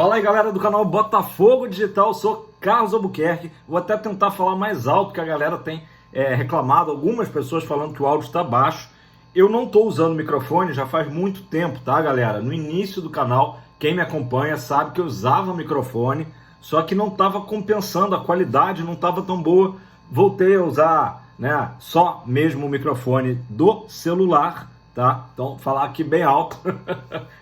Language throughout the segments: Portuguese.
Fala aí, galera do canal Botafogo Digital, eu sou Carlos Albuquerque. Vou até tentar falar mais alto, que a galera tem reclamado, algumas pessoas falando que o áudio está baixo. Eu não estou usando microfone já faz muito tempo, tá, galera? No início do canal, quem me acompanha sabe que eu usava microfone, só que não estava compensando, a qualidade não estava tão boa. Voltei a usar, né, só mesmo o microfone do celular, tá? Então, falar aqui bem alto,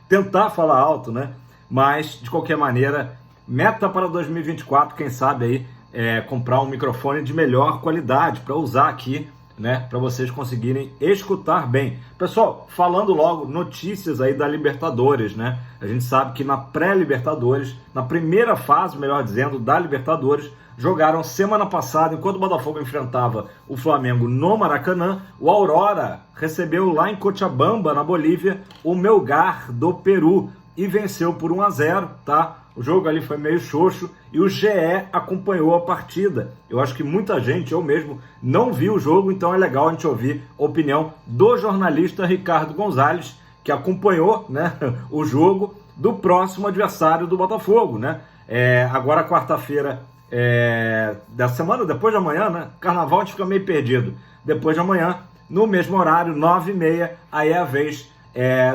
tentar falar alto, né? Mas, de qualquer maneira, meta para 2024, quem sabe aí, comprar um microfone de melhor qualidade para usar aqui, né, para vocês conseguirem escutar bem. Pessoal, falando logo, notícias aí da Libertadores, né? A gente sabe que na pré-Libertadores, na primeira fase, melhor dizendo, da Libertadores, jogaram semana passada, enquanto o Botafogo enfrentava o Flamengo no Maracanã, o Aurora recebeu lá em Cochabamba, na Bolívia, o Melgar do Peru e venceu por 1-0, tá? O jogo ali foi meio xoxo e o GE acompanhou a partida. Eu acho que muita gente, eu mesmo, não viu o jogo, então é legal a gente ouvir a opinião do jornalista Ricardo Gonzalez, que acompanhou, né, o jogo do próximo adversário do Botafogo, né? Agora, quarta-feira da semana, depois de amanhã, né? Carnaval a gente fica meio perdido. Depois de amanhã, no mesmo horário, 9h30, aí é a vez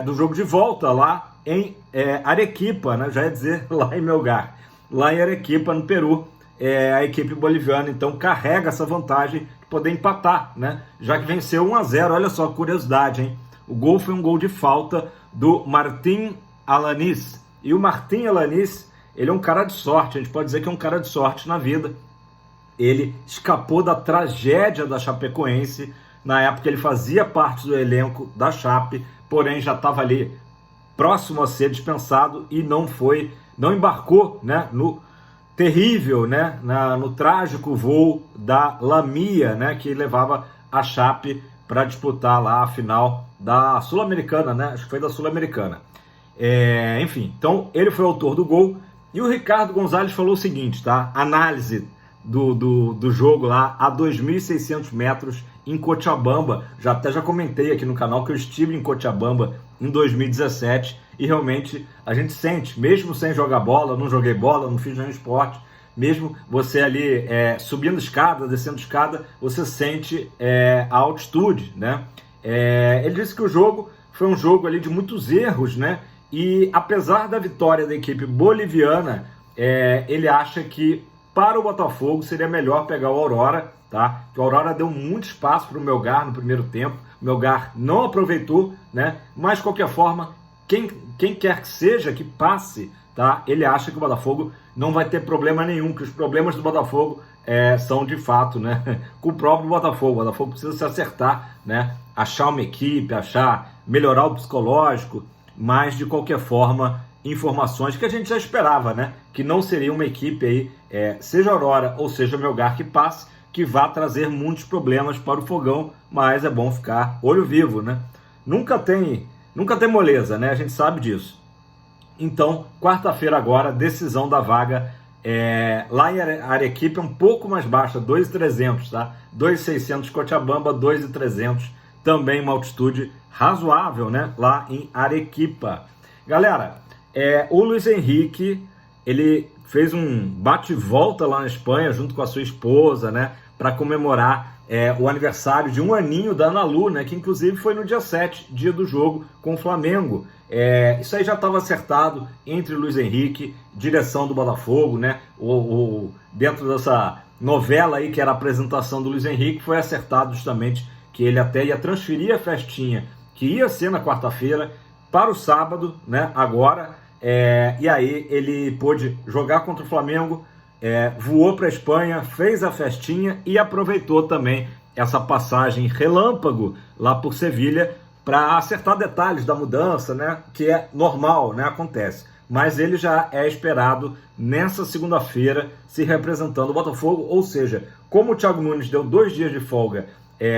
do jogo de volta lá em Arequipa, né? Já ia dizer lá em Melgar, lá em Arequipa, no Peru, a equipe boliviana então carrega essa vantagem de poder empatar, né? Já que venceu 1-0, olha só, curiosidade, hein? O gol foi um gol de falta do Martín Alanis, e o Martín Alanis, ele é um cara de sorte, a gente pode dizer que é um cara de sorte na vida. Ele escapou da tragédia da Chapecoense, na época ele fazia parte do elenco da Chape, porém já estava ali próximo a ser dispensado e não embarcou, né, no terrível, né, no trágico voo da Lamia, né, que levava a Chape para disputar lá a final da Sul-Americana, né, acho que foi da Sul-Americana. Enfim, então ele foi o autor do gol e o Ricardo Gonzalez falou o seguinte, tá, análise do jogo lá a 2.600 metros em Cochabamba. Já comentei aqui no canal que eu estive em Cochabamba em 2017 e realmente a gente sente, mesmo sem jogar bola, não joguei bola, não fiz nenhum esporte, mesmo você ali subindo escada, descendo escada, você sente a altitude, né? Ele disse que o jogo foi um jogo ali de muitos erros, né? E apesar da vitória da equipe boliviana, ele acha que para o Botafogo seria melhor pegar o Aurora, tá? O Aurora deu muito espaço para o Melgar no primeiro tempo, o Melgar não aproveitou, né? Mas de qualquer forma, quem quer que seja que passe, tá? Ele acha que o Botafogo não vai ter problema nenhum, que os problemas do Botafogo são de fato, né, com o próprio Botafogo. O Botafogo precisa se acertar, né? Achar uma equipe, melhorar o psicológico, mas de qualquer forma, informações que a gente já esperava, né? Que não seria uma equipe aí, seja Aurora ou seja Melgar que passe, que vá trazer muitos problemas para o Fogão, mas é bom ficar olho vivo, né? Nunca tem moleza, né? A gente sabe disso. Então, quarta-feira agora, decisão da vaga lá em Arequipa, um pouco mais baixa, 2.300, tá? 2.600 Cochabamba, 2.300, também uma altitude razoável, né? Lá em Arequipa. Galera, o Luiz Henrique, ele fez um bate-volta lá na Espanha, junto com a sua esposa, né? Para comemorar o aniversário de um aninho da Ana Lu, né? Que inclusive foi no dia 7, dia do jogo com o Flamengo. Isso aí já estava acertado entre Luiz Henrique, direção do Botafogo, né? Dentro dessa novela aí que era a apresentação do Luiz Henrique, foi acertado justamente que ele até ia transferir a festinha que ia ser na quarta-feira para o sábado, né? Agora, e aí ele pôde jogar contra o Flamengo, voou para a Espanha, fez a festinha e aproveitou também essa passagem relâmpago lá por Sevilha para acertar detalhes da mudança, né? Que é normal, né? Acontece. Mas ele já é esperado nessa segunda-feira se representando o Botafogo, ou seja, como o Thiago Nunes deu 2 dias de folga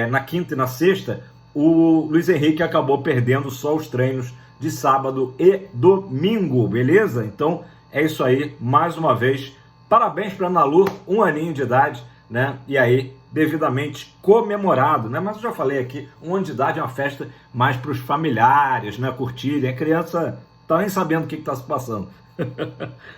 na quinta e na sexta, o Luiz Henrique acabou perdendo só os treinos de sábado e domingo, beleza? Então é isso aí, mais uma vez, parabéns para a Ana Lu, 1 aninho de idade, né? E aí, devidamente comemorado, né? Mas eu já falei aqui, 1 ano de idade é uma festa mais para os familiares, né? Curtirem, a criança tá nem sabendo o que está se passando.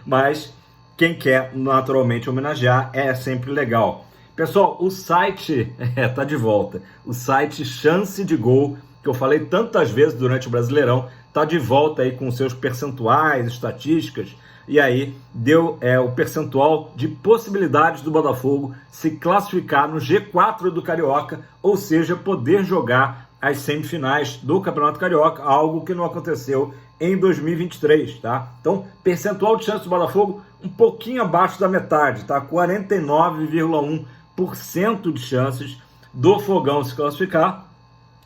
Mas quem quer naturalmente homenagear é sempre legal. Pessoal, o site tá de volta. O site Chance de Gol, que eu falei tantas vezes durante o Brasileirão, tá de volta aí com seus percentuais, estatísticas, e aí deu o percentual de possibilidades do Botafogo se classificar no G4 do Carioca, ou seja, poder jogar as semifinais do Campeonato Carioca, algo que não aconteceu em 2023, tá? Então, percentual de chance do Botafogo um pouquinho abaixo da metade, tá? 49,1% de chances do Fogão se classificar.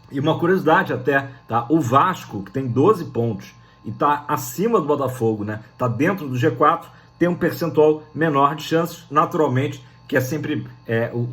E uma curiosidade até, tá? O Vasco, que tem 12 pontos e tá acima do Botafogo, né? Tá dentro do G4, tem um percentual menor de chances, naturalmente, que é sempre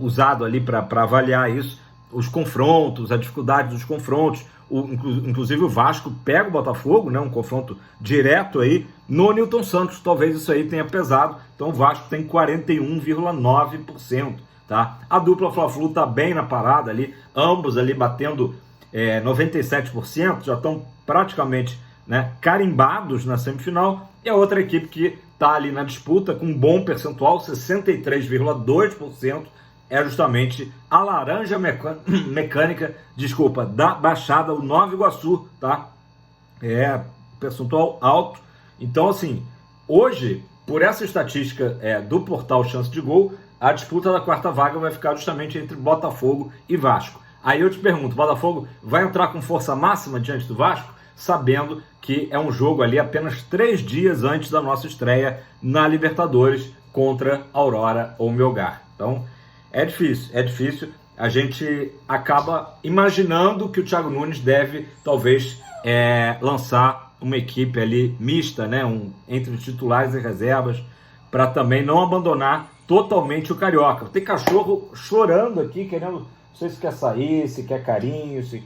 usado ali para avaliar isso, os confrontos, a dificuldade dos confrontos. Inclusive o Vasco pega o Botafogo, né? Um confronto direto aí no Newton Santos, talvez isso aí tenha pesado. Então o Vasco tem 41,9%, tá? A dupla Fla-Flu tá bem na parada ali, ambos ali batendo 97%, já estão praticamente, né, carimbados na semifinal, e a outra equipe que está ali na disputa com um bom percentual, 63,2%, é justamente a Laranja Mecânica, da Baixada, o Nova Iguaçu, tá? É percentual alto. Então, assim, hoje, por essa estatística do portal Chance de Gol, a disputa da quarta vaga vai ficar justamente entre Botafogo e Vasco. Aí eu te pergunto, o Botafogo vai entrar com força máxima diante do Vasco, sabendo que é um jogo ali apenas 3 dias antes da nossa estreia na Libertadores contra Aurora ou Melgar. Então, é difícil. A gente acaba imaginando que o Thiago Nunes deve, talvez, lançar uma equipe ali mista, né? Entre titulares e reservas, para também não abandonar totalmente o Carioca. Tem cachorro chorando aqui, querendo... Não sei se quer sair, se quer carinho, se...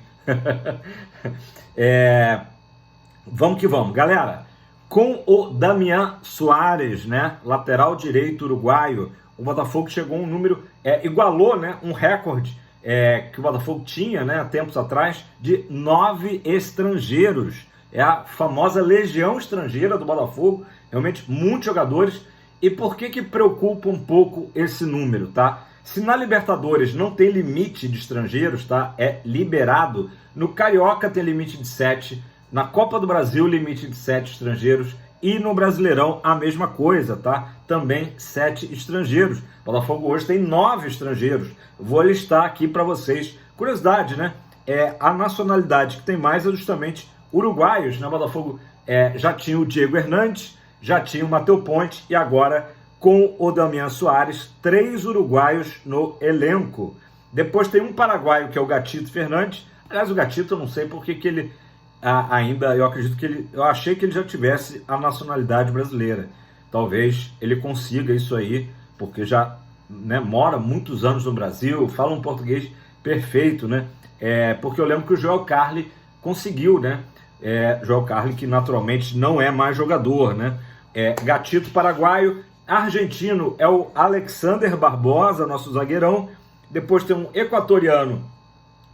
Vamos que vamos. Galera, com o Damian Soares, né, lateral direito uruguaio, o Botafogo chegou a um número, igualou, né, um recorde que o Botafogo tinha, né, há tempos atrás, de 9 estrangeiros. É a famosa legião estrangeira do Botafogo, realmente muitos jogadores. E por que preocupa um pouco esse número, tá? Se na Libertadores não tem limite de estrangeiros, tá? É liberado. No Carioca tem limite de 7. Na Copa do Brasil, limite de 7 estrangeiros. E no Brasileirão, a mesma coisa, tá? Também 7 estrangeiros. O Botafogo hoje tem 9 estrangeiros. Vou listar aqui para vocês. Curiosidade, né? A nacionalidade que tem mais é justamente uruguaios, né? O Botafogo já tinha o Diego Hernandes, já tinha o Matheus Ponte e agora... com o Damian Soares, 3 uruguaios no elenco. Depois tem um paraguaio, que é o Gatito Fernandes. Aliás, o Gatito, eu não sei por que ele ainda... Eu achei que ele já tivesse a nacionalidade brasileira. Talvez ele consiga isso aí, porque já, né, mora muitos anos no Brasil, fala um português perfeito, né? Porque eu lembro que o Joel Carli conseguiu, né? Joel Carli, que naturalmente não é mais jogador, né? Gatito paraguaio. Argentino é o Alexander Barbosa, nosso zagueirão. Depois tem um equatoriano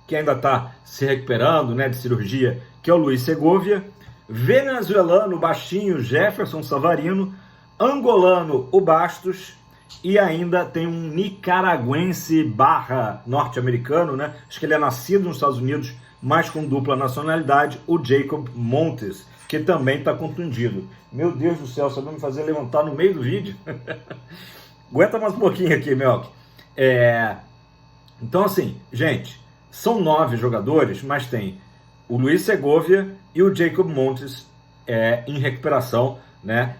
que ainda está se recuperando, né, de cirurgia, que é o Luiz Segovia. Venezuelano, baixinho, Jefferson Savarino. Angolano, o Bastos. E ainda tem um nicaragüense barra norte-americano, né? Acho que ele é nascido nos Estados Unidos, mas com dupla nacionalidade, o Jacob Montes, que também está contundido. Meu Deus do céu, só vai me fazer levantar no meio do vídeo. Aguenta mais um pouquinho aqui, Melk. Então, assim, gente, são 9 jogadores, mas tem o Luiz Segovia e o Jacob Montes em recuperação, né,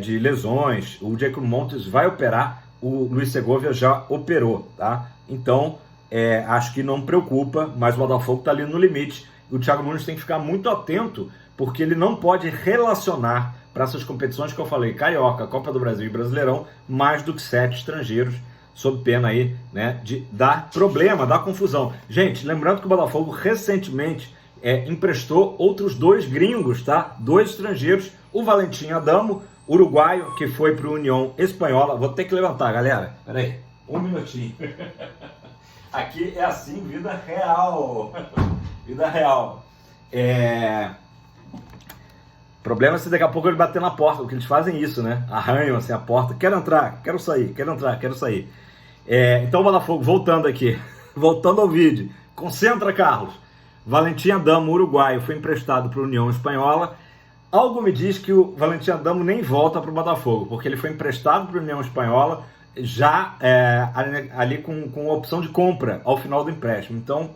de lesões. O Jacob Montes vai operar, o Luiz Segovia já operou, tá? Então, acho que não preocupa, mas o Botafogo está ali no limite. O Thiago Nunes tem que ficar muito atento, porque ele não pode relacionar para essas competições que eu falei, Carioca, Copa do Brasil e Brasileirão, mais do que 7 estrangeiros, sob pena aí, né, de dar problema, dar confusão. Gente, lembrando que o Botafogo recentemente emprestou outros 2 gringos, tá? 2 estrangeiros, o Valentim Adamo, uruguaio, que foi para o União Espanhola. Vou ter que levantar, galera. Pera aí, um minutinho. Aqui é assim, vida real. Vida real. problema é se daqui a pouco ele bater na porta, porque eles fazem isso, né? Arranham assim a porta, quero entrar, quero sair, quero entrar, quero sair. Então o Botafogo, voltando aqui, voltando ao vídeo, concentra, Carlos. Valentim Adamo, uruguaio, foi emprestado para a União Espanhola. Algo me diz que o Valentim Adamo nem volta para o Botafogo, porque ele foi emprestado para a União Espanhola já ali com a opção de compra ao final do empréstimo. Então,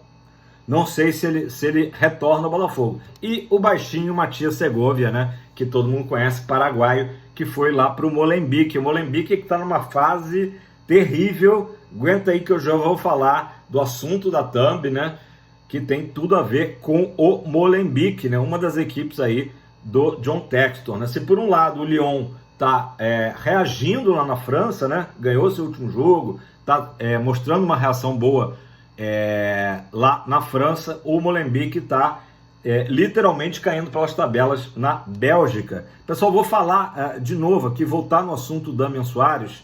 não sei se ele retorna ao Botafogo. E o baixinho Matias Segovia, né, que todo mundo conhece, paraguaio, que foi lá para o Molenbeek. O Molenbeek que está numa fase terrível. Aguenta aí que eu já vou falar do assunto da thumb, né, que tem tudo a ver com o Molenbeek, né, uma das equipes aí do John Textor, né? Se por um lado o Lyon está reagindo lá na França, né, ganhou seu último jogo, está mostrando uma reação boa lá na França, o Molenbeek está literalmente caindo pelas tabelas na Bélgica. Pessoal, vou falar de novo aqui, voltar no assunto do Damian Soares,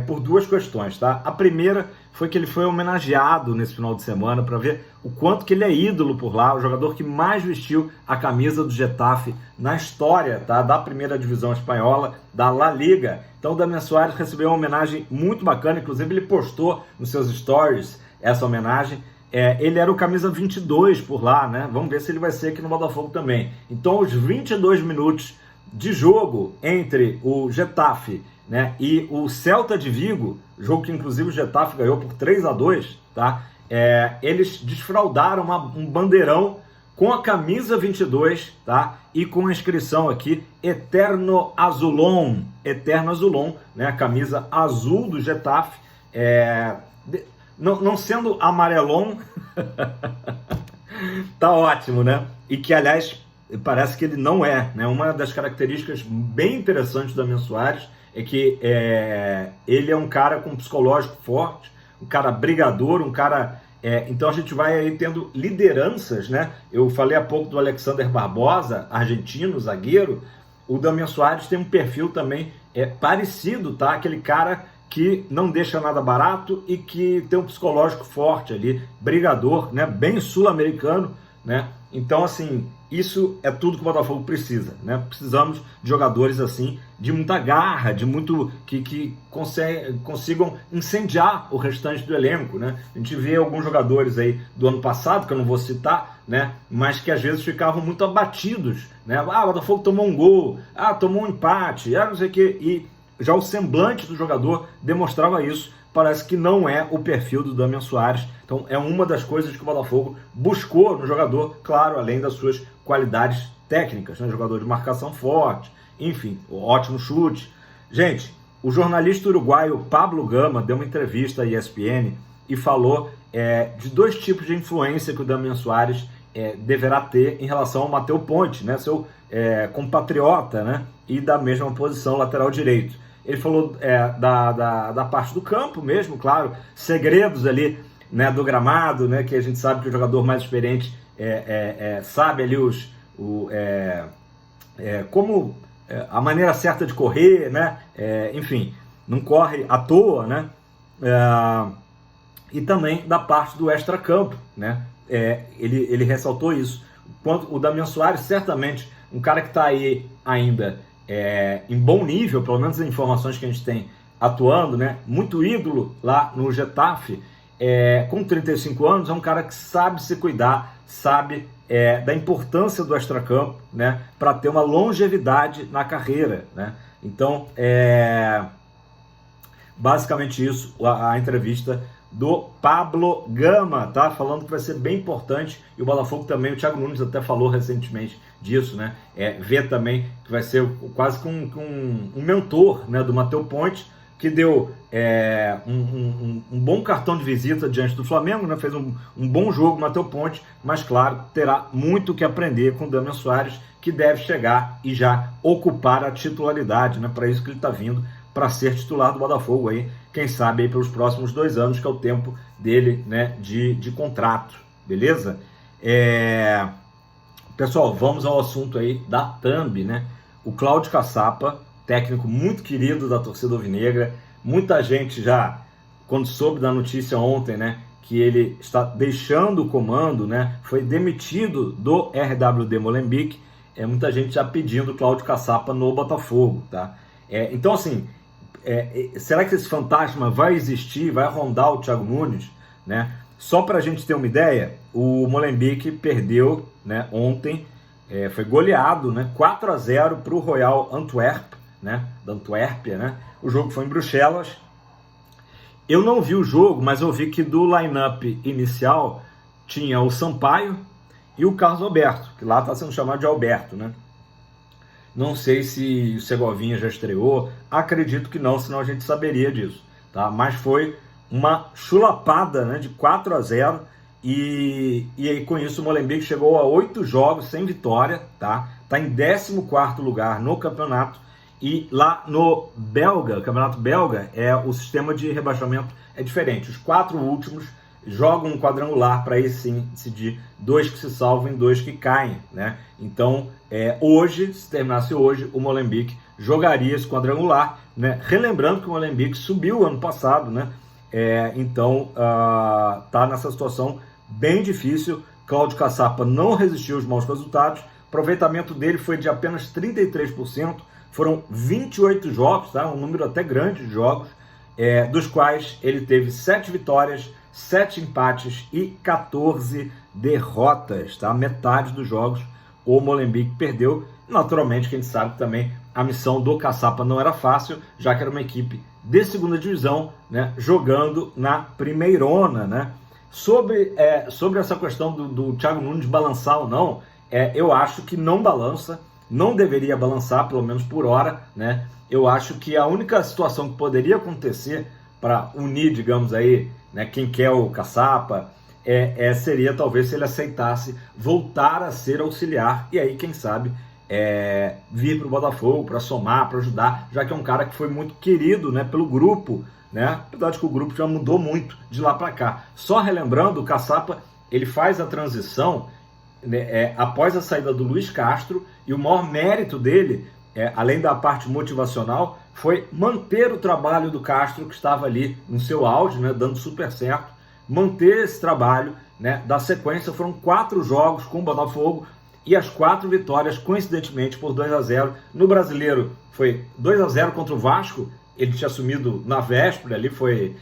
por duas questões, tá? A primeira foi que ele foi homenageado nesse final de semana, para ver o quanto que ele é ídolo por lá, o jogador que mais vestiu a camisa do Getafe na história, tá? Da primeira divisão espanhola, da La Liga. Então o Damian Soares recebeu uma homenagem muito bacana, inclusive ele postou nos seus stories essa homenagem. Ele era o camisa 22 por lá, né? Vamos ver se ele vai ser aqui no Botafogo também. Então os 22 minutos de jogo entre o Getafe, né, e o Celta de Vigo, jogo que inclusive o Getafe ganhou por 3-2, tá? Eles desfraldaram um bandeirão com a camisa 22, tá? E com a inscrição aqui, Eterno Azulón, né? A camisa azul do Getafe, não sendo amarelão, tá ótimo, né? E que, aliás, parece que ele não é, né? Uma das características bem interessantes do Damian Soares é que ele é um cara com psicológico forte, um cara brigador, um cara... então a gente vai aí tendo lideranças, né? Eu falei há pouco do Alexander Barbosa, argentino, zagueiro. O Damian Soares tem um perfil também parecido, tá? Aquele cara que não deixa nada barato e que tem um psicológico forte ali, brigador, né? Bem sul-americano, né? Então, assim, isso é tudo que o Botafogo precisa, né? Precisamos de jogadores assim, de muita garra, de muito que consigam incendiar o restante do elenco, né? A gente vê alguns jogadores aí do ano passado, que eu não vou citar, né? Mas que às vezes ficavam muito abatidos, né? O Botafogo tomou um gol, tomou um empate, não sei o quê. E já o semblante do jogador demonstrava isso. Parece que não é o perfil do Damian Soares. Então é uma das coisas que o Botafogo buscou no jogador, claro, além das suas qualidades técnicas, né? Jogador de marcação forte, enfim, ótimo chute. Gente, o jornalista uruguaio Pablo Gama deu uma entrevista à ESPN e falou de dois tipos de influência que o Damian Soares deverá ter em relação ao Matheus Ponte, né? Seu compatriota, né? E da mesma posição, lateral direito. Ele falou da parte do campo mesmo, claro, segredos ali, né, do gramado, né, que a gente sabe que o jogador mais experiente sabe ali como a maneira certa de correr, né, enfim, não corre à toa, né, e também da parte do extracampo, né, ele ressaltou isso. Quanto o Damian Soares, certamente, um cara que está aí ainda em bom nível, pelo menos as informações que a gente tem atuando, né? Muito ídolo lá no Getafe, com 35 anos, é um cara que sabe se cuidar, sabe da importância do extracampo, né? Para ter uma longevidade na carreira, né? Então, basicamente isso, a entrevista do Pablo Gama, tá? Falando que vai ser bem importante, e o Botafogo também, o Thiago Nunes até falou recentemente disso, né? Vê também que vai ser quase que um mentor, né, do Matheus Ponte, que deu um bom cartão de visita diante do Flamengo, né? Fez um bom jogo, Matheus Ponte, mas claro, terá muito que aprender com o Damian Soares, que deve chegar e já ocupar a titularidade, né? Para isso que ele está vindo, para ser titular do Botafogo aí, quem sabe aí pelos próximos 2 anos, que é o tempo dele, né, de contrato, beleza? Pessoal, vamos ao assunto aí da thumb, né? O Cláudio Caçapa, técnico muito querido da torcida alvinegra, muita gente já, quando soube da notícia ontem, né, que ele está deixando o comando, né, foi demitido do RWD Molenbeek, muita gente já pedindo Cláudio Caçapa no Botafogo, tá? Então, assim, será que esse fantasma vai existir, vai rondar o Thiago Nunes, né? Só para a gente ter uma ideia, o Molenbeek perdeu, né, ontem, foi goleado, né, 4-0 para o Royal Antwerp, né, da Antuérpia, né? O jogo foi em Bruxelas. Eu não vi o jogo, mas eu vi que do line-up inicial tinha o Sampaio e o Carlos Alberto, que lá está sendo chamado de Alberto, né? Não sei se o Segovinha já estreou, acredito que não, senão a gente saberia disso, tá? Mas foi uma chulapada, né, de 4-0 e aí com isso o Molenbeek chegou a 8 jogos sem vitória, tá? Tá em 14º lugar no campeonato e lá no campeonato belga, o sistema de rebaixamento é diferente. Os 4 últimos jogam um quadrangular para aí sim decidir 2 que se salvam e 2 que caem, né? Então, hoje, se terminasse hoje, o Molenbeek jogaria esse quadrangular, né? Relembrando que o Molenbeek subiu ano passado, né? Então, tá nessa situação bem difícil. Cláudio Caçapa não resistiu aos maus resultados. O aproveitamento dele foi de apenas 33%. Foram 28 jogos, tá? Um número até grande de jogos, dos quais ele teve 7 vitórias, 7 empates e 14 derrotas, tá? Metade dos jogos o Molenbeek perdeu. Naturalmente, quem sabe também a missão do Caçapa não era fácil, já que era uma equipe de segunda divisão, né, jogando na primeirona, né? Sobre essa questão do Thiago Nunes balançar ou não, eu acho que não balança, não deveria balançar, pelo menos por hora, né? Eu acho que a única situação que poderia acontecer para unir, digamos aí, né, quem quer o Caçapa, seria talvez se ele aceitasse voltar a ser auxiliar, e aí quem sabe vir para o Botafogo para somar, para ajudar, já que é um cara que foi muito querido, né, pelo grupo, né? Apesar de que o grupo já mudou muito de lá para cá. Só relembrando, o Caçapa, ele faz a transição, né, após a saída do Luiz Castro, e o maior mérito dele, além da parte motivacional, foi manter o trabalho do Castro, que estava ali no seu auge, né, dando super certo, manter esse trabalho, né, da sequência. Foram 4 jogos com o Botafogo e as 4 vitórias, coincidentemente, por 2-0. No Brasileiro foi 2-0 contra o Vasco, ele tinha assumido na véspera, ali foi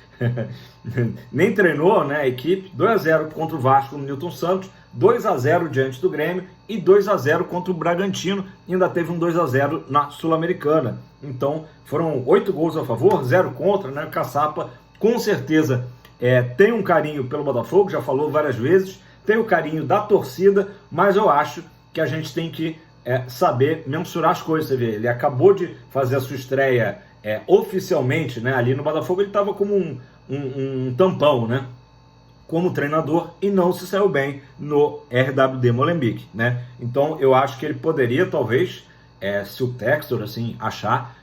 nem treinou, né, a equipe. 2-0 contra o Vasco no Newton Santos, 2-0 diante do Grêmio e 2-0 contra o Bragantino. E ainda teve um 2-0 na Sul-Americana. Então foram 8 gols a favor, 0 contra, né? O Caçapa com certeza tem um carinho pelo Botafogo, já falou várias vezes, tem o carinho da torcida, mas eu acho que a gente tem que saber mensurar as coisas. Você vê, ele acabou de fazer a sua estreia oficialmente, né, ali no Botafogo. Ele estava como um tampão, né, como treinador, e não se saiu bem no RWD Molenbeek, né? Então eu acho que ele poderia, talvez, se o Textor assim achar,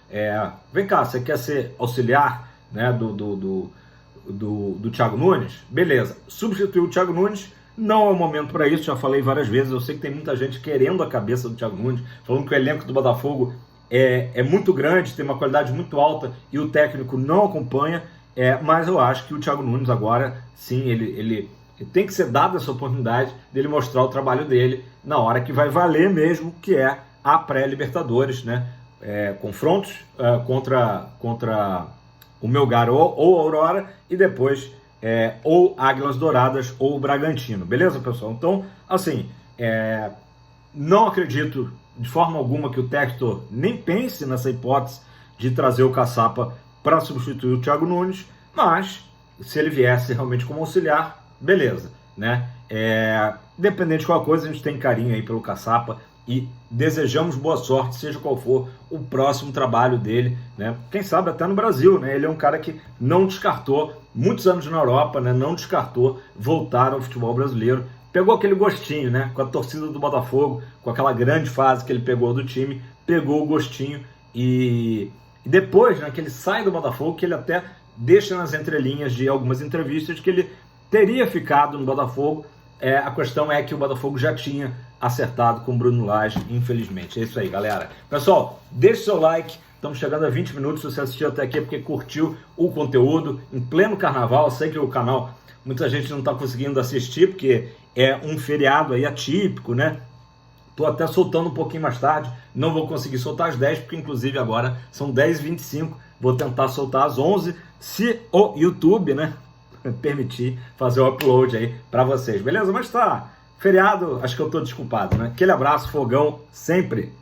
vem cá, você quer ser auxiliar, né, do Thiago Nunes? Beleza, substituir o Thiago Nunes. Não é o momento para isso, já falei várias vezes. Eu sei que tem muita gente querendo a cabeça do Thiago Nunes, falando que o elenco do Botafogo é muito grande, tem uma qualidade muito alta e o técnico não acompanha. Mas eu acho que o Thiago Nunes agora, sim, ele tem que ser dado essa oportunidade dele mostrar o trabalho dele na hora que vai valer mesmo, que é a pré-Libertadores, né? Confrontos contra o Melgar ou Aurora, e depois ou Águilas Douradas ou o Bragantino, beleza, pessoal? Então, assim, não acredito de forma alguma que o Textor nem pense nessa hipótese de trazer o Caçapa para substituir o Thiago Nunes, mas se ele viesse realmente como auxiliar, beleza, né? Independente de qualquer coisa, a gente tem carinho aí pelo Caçapa e desejamos boa sorte, seja qual for o próximo trabalho dele, né? Quem sabe até no Brasil, né? Ele é um cara que não descartou, muitos anos na Europa, né? Não descartou voltar ao futebol brasileiro. Pegou aquele gostinho, né? Com a torcida do Botafogo, com aquela grande fase que ele pegou do time, pegou o gostinho e depois, né, que ele sai do Botafogo, que ele até deixa nas entrelinhas de algumas entrevistas que ele teria ficado no Botafogo. A questão é que o Botafogo já tinha acertado com o Bruno Lage, infelizmente. É isso aí, galera. Pessoal, deixe seu like. Estamos chegando a 20 minutos. Se você assistiu até aqui é porque curtiu o conteúdo em pleno carnaval. Eu sei que o canal, muita gente não está conseguindo assistir porque é um feriado aí atípico, né? Tô até soltando um pouquinho mais tarde, não vou conseguir soltar às 10, porque inclusive agora são 10h25, vou tentar soltar às 11, se o YouTube, né, permitir fazer o upload aí para vocês, beleza? Mas tá, feriado, acho que eu tô desculpado, né? Aquele abraço, fogão, sempre!